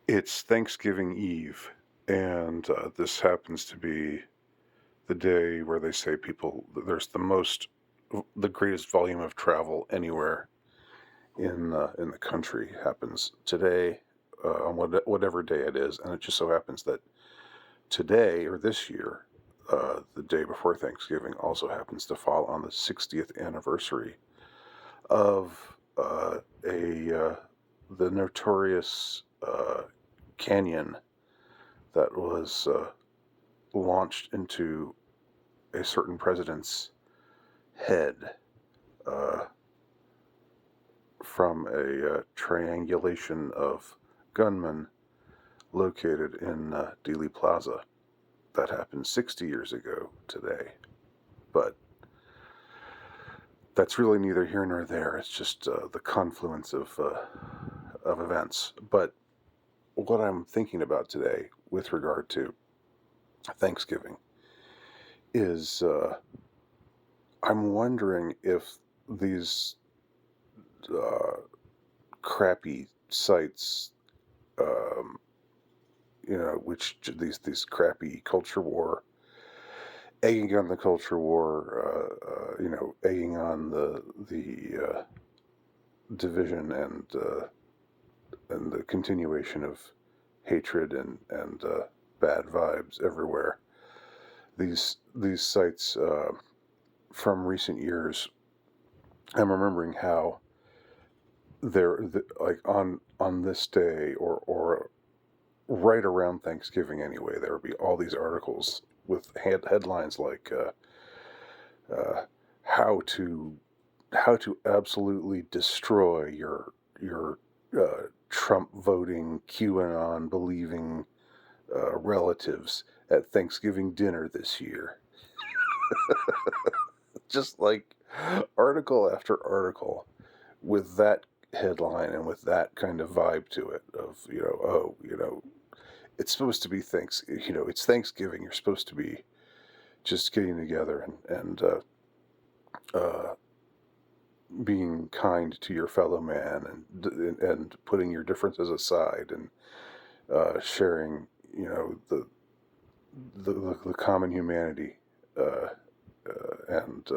It's Thanksgiving Eve, and this happens to be the day where they say there's the greatest volume of travel anywhere in the country happens today, on whatever day it is, and it just so happens that today or this year, the day before Thanksgiving, also happens to fall on the 60th anniversary of a the notorious canyon that was launched into a certain president's head uh, from a triangulation of gunmen located in Dealey Plaza. That happened 60 years ago today. But that's really neither here nor there. It's just the confluence of events. But what I'm thinking about today with regard to Thanksgiving is I'm wondering if these uh, crappy sites, um, which these crappy culture war, egging on the culture war, egging on the division and the continuation of hatred and bad vibes everywhere. These sites from recent years, I'm remembering how like on this day or right around Thanksgiving anyway, there would be all these articles with headlines like uh, how to how to absolutely destroy your Trump voting, QAnon believing relatives at Thanksgiving dinner this year. Just like article after article with that headline and with that kind of vibe to it of, it's supposed to be it's Thanksgiving. You're supposed to be just getting together and being kind to your fellow man and putting your differences aside and sharing, the common humanity and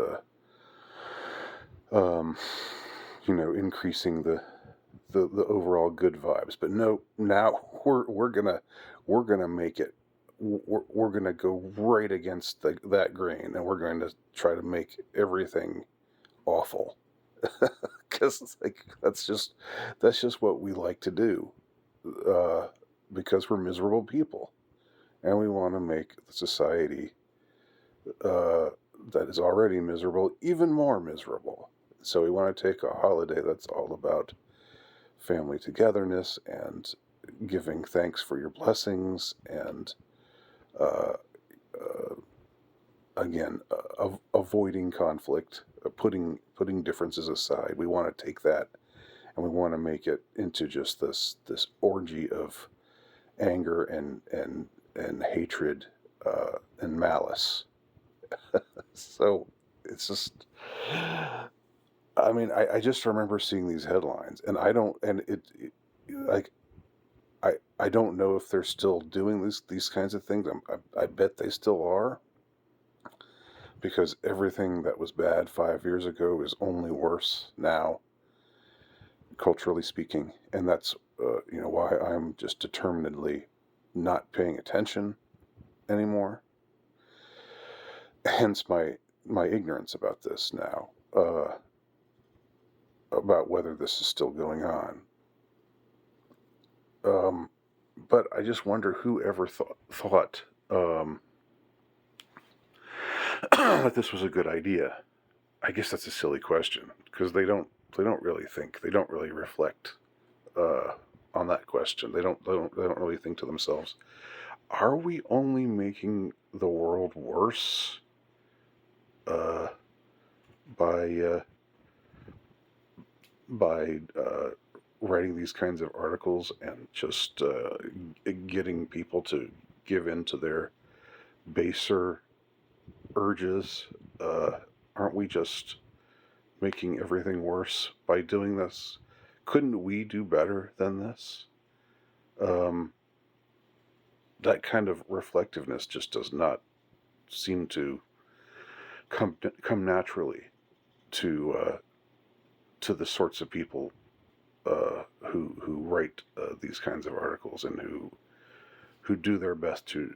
um, increasing the overall good vibes. But no, now we're gonna make it. We're gonna go right against that grain, and we're going to try to make everything awful because it's like that's just what we like to do, uh, because we're miserable people, and we want to make the society uh, that is already miserable even more miserable. So we want to take a holiday that's all about family togetherness and giving thanks for your blessings and uh, uh, again avoiding conflict, putting differences aside. We want to take that and we want to make it into just this orgy of anger and hatred and malice. So it's just, I mean, I just remember seeing these headlines, and I don't, and like, I don't know if they're still doing these kinds of things. I bet they still are, because everything that was bad 5 years ago is only worse now, culturally speaking, and that's why I'm just determinedly not paying attention anymore. Hence my ignorance about this now, about whether this is still going on. Um, but I just wonder who ever thought that this was a good idea. I guess that's a silly question because they don't really think, they don't really reflect uh, on that question. They don't really think to themselves, are we only making the world worse uh, by by writing these kinds of articles and just getting people to give in to their baser urges? Uh, aren't we just making everything worse by doing this? Couldn't we do better than this? Um, that kind of reflectiveness just does not seem to come naturally to the sorts of people who write these kinds of articles and who do their best to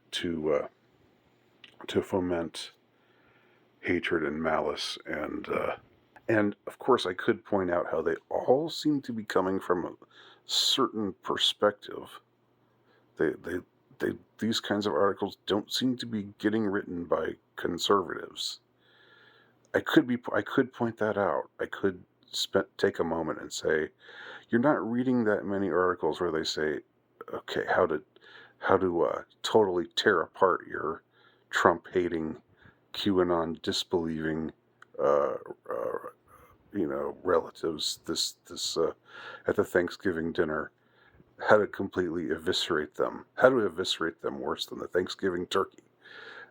foment hatred and malice and of course I could point out how they all seem to be coming from a certain perspective. They they these kinds of articles don't seem to be getting written by conservatives. I could point that out. I could take a moment and say you're not reading that many articles where they say, okay, how to totally tear apart your Trump hating, QAnon disbelieving, uh, uh, relatives. This at the Thanksgiving dinner, how to completely eviscerate them. How to eviscerate them worse than the Thanksgiving turkey.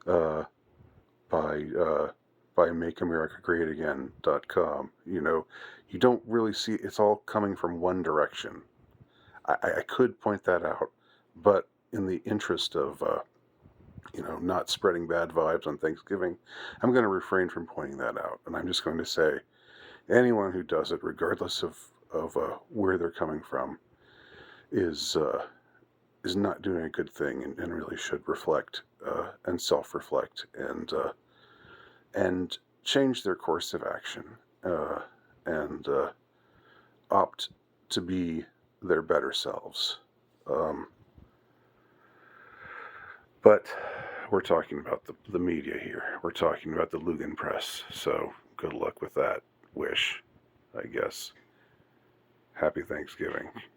Uh, by makeamericagreatagain.com. You don't really see it's all coming from one direction. I could point that out, but in the interest of not spreading bad vibes on Thanksgiving, I'm going to refrain from pointing that out, and I'm just going to say anyone who does it, regardless of where they're coming from, is not doing a good thing and really should reflect and self-reflect and change their course of action and opt to be their better selves. Um, but we're talking about the media here. We're talking about the Lugan Press. So good luck with that wish, I guess. Happy Thanksgiving.